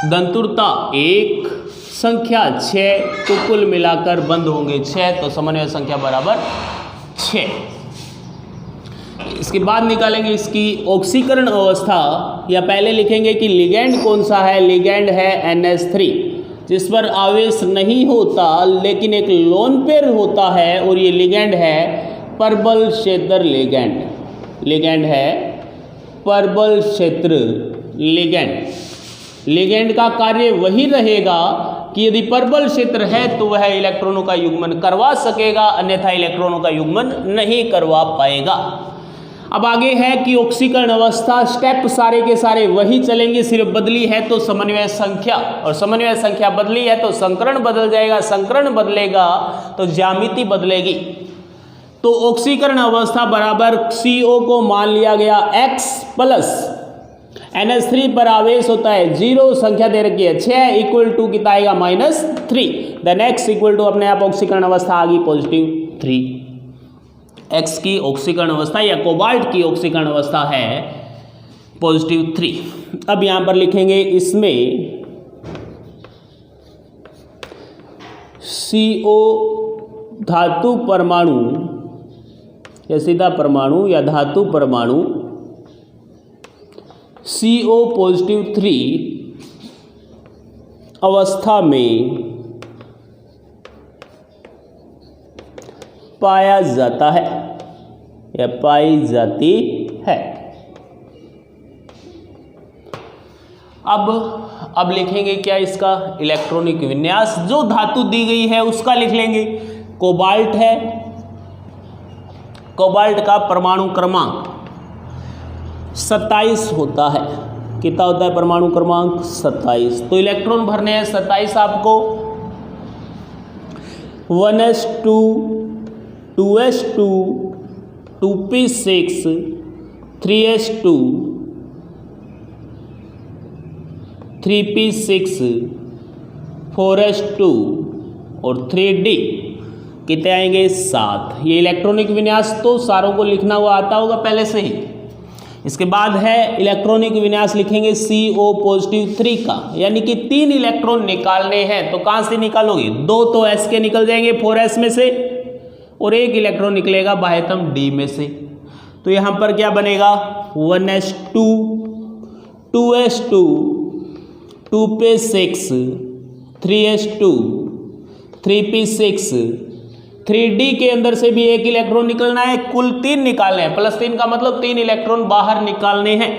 दंतुरता 1, संख्या 6, तो कुल मिलाकर बंद होंगे 6, तो समन्वय संख्या बराबर 6। इसके बाद निकालेंगे इसकी ऑक्सीकरण अवस्था, या पहले लिखेंगे कि लिगैंड कौन सा है, लिगैंड है NH3, जिस पर आवेश नहीं होता लेकिन एक लोन पेयर होता है, और ये लिगैंड है प्रबल क्षेत्र लिगैंड, लिगैंड है प्रबल क्षेत्र लिगैंड। लिगेंड का कार्य वही रहेगा कि यदि प्रबल क्षेत्र है तो वह इलेक्ट्रॉनों का युग्मन करवा सकेगा, अन्यथा इलेक्ट्रॉनों का युग्मन नहीं करवा पाएगा। अब आगे है कि ऑक्सीकरण अवस्था, स्टेप सारे के सारे वही चलेंगे, सिर्फ बदली है तो समन्वय संख्या, और समन्वय संख्या बदली है तो संकरण बदल जाएगा, संकरण बदलेगा तो ज्यामिति बदलेगी। तो ऑक्सीकरण अवस्था बराबर CO को मान लिया गया X प्लस NH3 पर आवेश होता है 0, संख्या दे रखी है 6 इक्वल टू कितना आएगा -3, देन X इक्वल टू अपने आप ऑक्सीकरण अवस्था आ गई +3। X की ऑक्सीकरण अवस्था या कोबाल्ट की ऑक्सीकरण अवस्था है +3। अब यहां पर लिखेंगे इसमें CO धातु परमाणु या सीधा परमाणु या धातु परमाणु CO +3 अवस्था में पाया जाता है या पाई जाती है। अब लिखेंगे क्या इसका इलेक्ट्रॉनिक विन्यास, जो धातु दी गई है उसका लिख लेंगे। कोबाल्ट है, कोबाल्ट का परमाणु क्रमांक 27 होता है। कितना होता है परमाणु क्रमांक 27, तो इलेक्ट्रॉन भरने हैं 27 आपको। 1s2 2s2 2p6 3s2 3p6 4s2 और 3d कितने आएंगे 7। ये इलेक्ट्रॉनिक विन्यास तो सारों को लिखना हुआ आता होगा पहले से ही। इसके बाद है इलेक्ट्रॉनिक विन्यास लिखेंगे CO +3 का, यानी कि 3 इलेक्ट्रॉन निकालने हैं। तो कहाँ से निकालोगे, 2 तो S के निकल जाएंगे 4s में से, और 1 इलेक्ट्रॉन निकलेगा बाह्यतम D में से। तो यहाँ पर क्या बनेगा 1s2 2s2 2p6 3s2 3p6 3d के अंदर से भी 1 इलेक्ट्रॉन निकलना है, कुल 3 निकालने हैं। +3 का मतलब 3 इलेक्ट्रॉन बाहर निकालने हैं।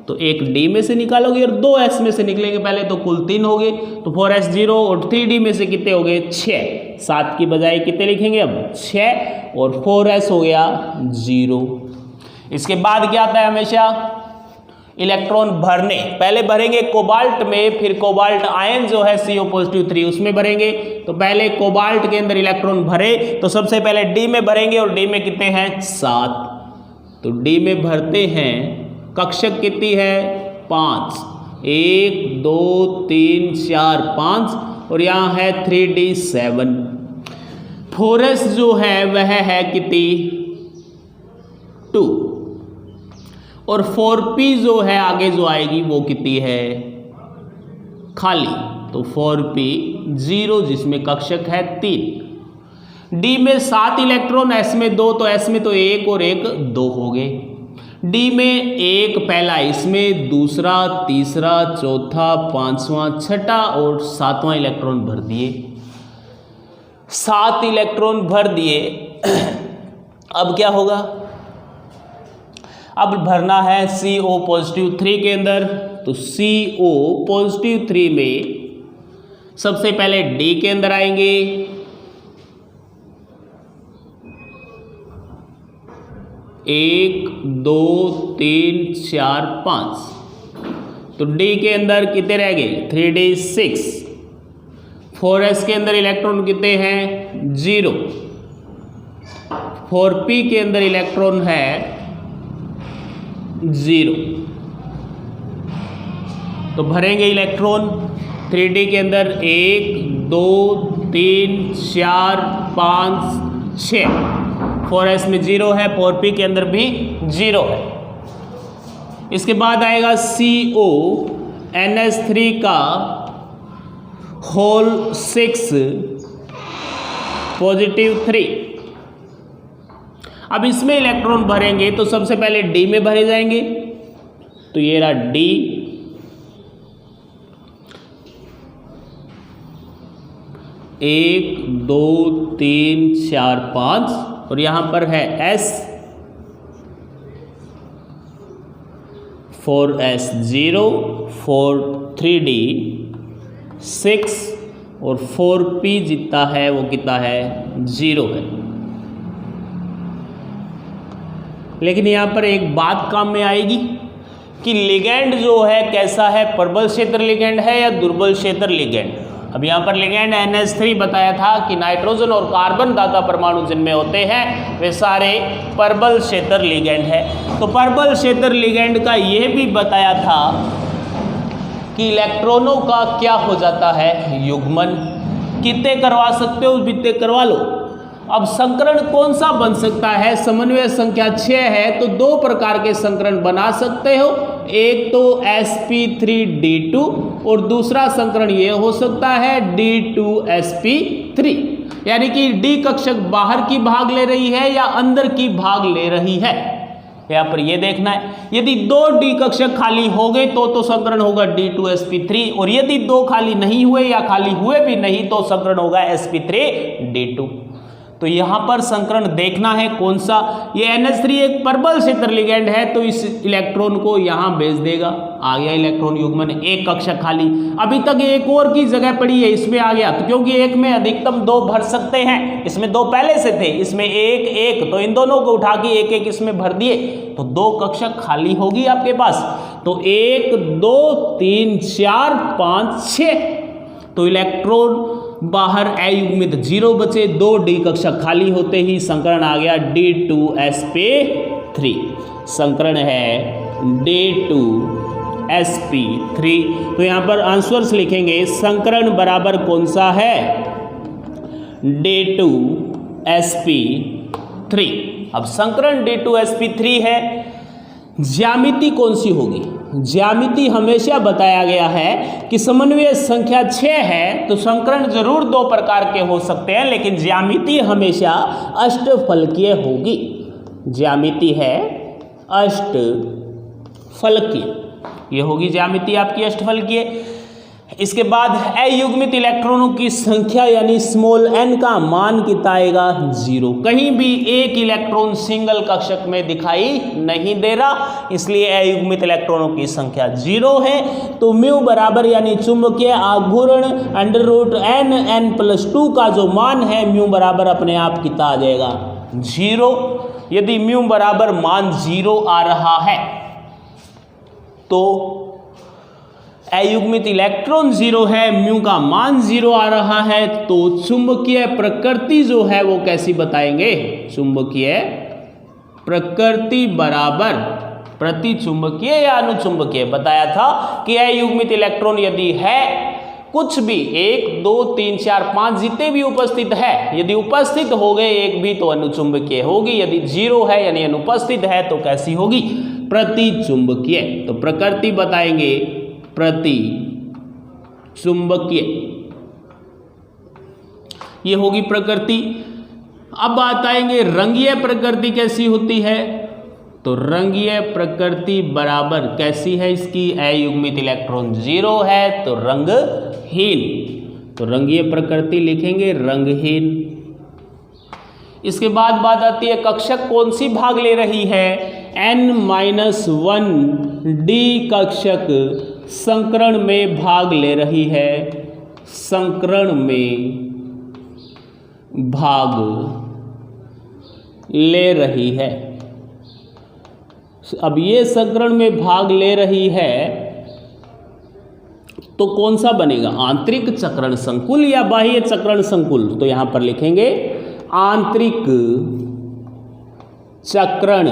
तो 1 D में से निकालोगे और 2 S में से निकलेंगे पहले, तो कुल 3 हो गए। तो 4s 0 और 3d में से कितने हो गए 6, 7 की बजाय कितने लिखेंगे अब 6, और 4s हो गया 0। इसके बाद क्या आता है हमेशा इलेक्ट्रॉन भरने, पहले भरेंगे कोबाल्ट में, फिर कोबाल्ट आयन जो है CO +3 उसमें भरेंगे। तो पहले कोबाल्ट के अंदर इलेक्ट्रॉन भरे तो सबसे पहले D में भरेंगे, और D में कितने हैं 7। तो D में भरते हैं, कक्षक कितनी है 5, 1 2 3 4 5, और यहाँ है 3d 7। 4s जो है वह है कितनी 2, और 4p जो है आगे जो आएगी वो कितनी है खाली, तो 4p 0 जिसमें कक्षक है 3। D में 7 इलेक्ट्रॉन, S में 2, तो S में तो 1 और 1 2 हो गए। D में 1 पहला, इसमें दूसरा, तीसरा, चौथा, पांचवा, छठा और 7वां इलेक्ट्रॉन भर दिए। 7 इलेक्ट्रॉन भर दिए। अब क्या होगा, अब भरना है CO +3 के अंदर। तो CO +3 में सबसे पहले D के अंदर आएंगे, 1 2 3 4 5, तो D के अंदर कितने रह गए 3d 6। 4s के अंदर इलेक्ट्रॉन कितने हैं 0। 4p के अंदर इलेक्ट्रॉन है 0। तो भरेंगे इलेक्ट्रॉन 3d के अंदर 1 2 3 4 5 6। 4s में 0 है, 4p के अंदर भी 0 है। इसके बाद आएगा CO NH3 का होल 6 +3। अब इसमें इलेक्ट्रॉन भरेंगे तो सबसे पहले D में भरे जाएंगे। तो ये रहा D, एक 2 3 4 5, और यहाँ पर है S 4s0 4 3d 6 और 4p जितना है वो कितना है 0 है। लेकिन यहाँ पर एक बात काम में आएगी कि लिगैंड जो है कैसा है, प्रबल क्षेत्र लिगैंड है या दुर्बल क्षेत्र लिगैंड। अब यहाँ पर लिगैंड NH3 बताया था कि नाइट्रोजन और कार्बन दाता परमाणु जिनमें होते हैं वे सारे प्रबल क्षेत्र लिगैंड है। तो प्रबल क्षेत्र लिगैंड का ये भी बताया था कि इलेक्ट्रॉनों का क्या हो जाता है युग्मन, कितने करवा सकते हो जितने करवा लो। अब संकरण कौन सा बन सकता है, समन्वय संख्या 6 है तो दो प्रकार के संकरण बना सकते हो, एक तो sp3d2 और दूसरा संकरण ये हो सकता है d2sp3, यानी कि d कक्षक बाहर की भाग ले रही है या अंदर की भाग ले रही है। यहाँ पर ये देखना है, यदि दो d कक्षक खाली हो गए तो संकरण होगा d2sp3, और यदि दो खाली नहीं हुए या खाली हुए भी नहीं तो संकरण होगा sp3d2। तो यहाँ पर संकरण देखना है कौन सा, ये NH3 एक प्रबल क्षेत्र लिगैंड है तो इस इलेक्ट्रॉन को यहाँ भेज देगा, आ गया इलेक्ट्रॉन युग्मन, एक कक्षक खाली। अभी तक एक और की जगह पड़ी है, इसमें आ गया तो क्योंकि एक में अधिकतम दो भर सकते हैं, इसमें दो पहले से थे, इसमें एक एक, तो इन दोनों को उठा के एक एक इसमें भर दिए तो दो कक्षक खाली होगी आपके पास। तो 1 2 3 4 5 6, तो इलेक्ट्रॉन बाहर अयुग्मित 0 बचे, 2 d कक्षक खाली होते ही संकरण आ गया d2sp3, संकरण है d2sp3। तो यहाँ पर आंसर्स लिखेंगे संकरण बराबर कौन सा है d2sp3। अब संकरण d2sp3 है, ज्यामिति कौन सी होगी, ज्यामिति हमेशा बताया गया है कि समन्वय संख्या 6 है तो संकरण जरूर दो प्रकार के हो सकते हैं लेकिन ज्यामिति हमेशा अष्टफलकीय होगी, ज्यामिति है अष्टफलकीय, ये होगी ज्यामिति आपकी अष्टफलकीय। इसके बाद अयुग्मित इलेक्ट्रॉनों की संख्या यानी स्मॉल n का मान कितना आएगा 0, कहीं भी एक इलेक्ट्रॉन सिंगल कक्षक में दिखाई नहीं दे रहा, इसलिए अयुग्मित इलेक्ट्रॉनों की संख्या 0 है। तो म्यू बराबर यानी चुंबकीय आघूर्ण √n+2 का जो मान है म्यू बराबर अपने आप कितना आ जाएगा 0। यदि म्यू बराबर मान 0 आ रहा है तो अयुग्मित इलेक्ट्रॉन 0 है, म्यू का मान 0 आ रहा है, तो चुंबकीय प्रकृति जो है वो कैसी बताएंगे, चुंबकीय प्रकृति बराबर प्रतिचुंबकीय या अनुचुंबकीय। बताया था कि अयुग्मित इलेक्ट्रॉन यदि है कुछ भी 1 2 3 4 5 जितने भी उपस्थित है, यदि उपस्थित हो गए एक भी तो अनुचुंबकीय होगी, यदि 0 है यानी अनुपस्थित है तो कैसी होगी प्रतिचुंबकीय। तो प्रकृति बताएंगे प्रति चुंबकीय, ये होगी प्रकृति। अब बात आएंगे रंगीय प्रकृति कैसी होती है, तो रंगीय प्रकृति बराबर कैसी है इसकी, अयुग्मित इलेक्ट्रॉन 0 है तो रंगहीन, तो रंगीय प्रकृति लिखेंगे रंगहीन। इसके बाद बात आती है कक्षक कौन सी भाग ले रही है, n-1 d कक्षक संकरण में भाग ले रही है, संकरण में भाग ले रही है। अब ये संकरण में भाग ले रही है तो कौन सा बनेगा, आंतरिक चक्रण संकुल या बाह्य चक्रण संकुल। तो यहां पर लिखेंगे आंतरिक चक्रण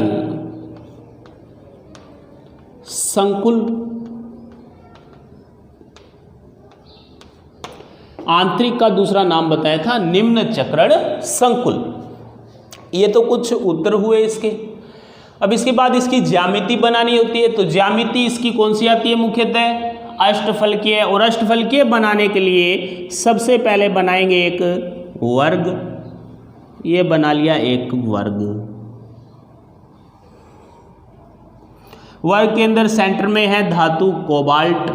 संकुल। आंतरिक का दूसरा नाम बताया था निम्न चक्रण संकुल। ये तो कुछ उत्तर हुए इसके। अब इसके बाद इसकी ज्यामिति बनानी होती है, तो ज्यामिति इसकी कौन सी आती है, मुख्यतः अष्टफलकीय। और अष्टफलकीय बनाने के लिए सबसे पहले बनाएंगे एक वर्ग, ये बना लिया एक वर्ग। वर्ग के अंदर सेंटर में है धातु कोबाल्ट,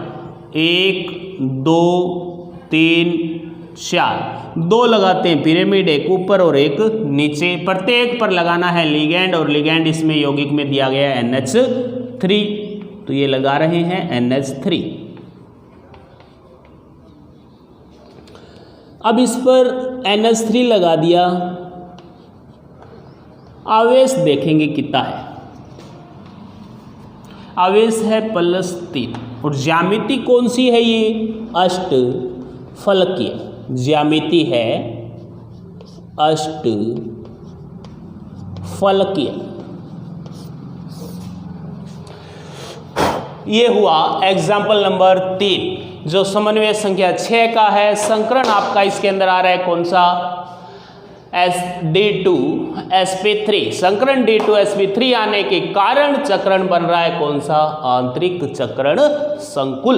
1 2 3 4, 2 लगाते हैं पिरामिड, एक ऊपर और एक नीचे, प्रत्येक पर लगाना है लिगैंड, और लिगैंड इसमें यौगिक में दिया गया है NH3। तो ये लगा रहे हैं NH3। अब इस पर NH3 लगा दिया, आवेश देखेंगे कितना है। आवेश है +3 और ज्यामिति कौन सी है, ये अष्टफलकीय ज्यामिति है, अष्टफलकीय। ये हुआ एग्जाम्पल नंबर 3 जो समन्वय संख्या 6 का है। संकरण आपका इसके अंदर आ रहा है कौन सा, D2sp3। संकरण D2sp3 आने के कारण चक्रण बन रहा है कौन सा, आंतरिक चक्रण संकुल।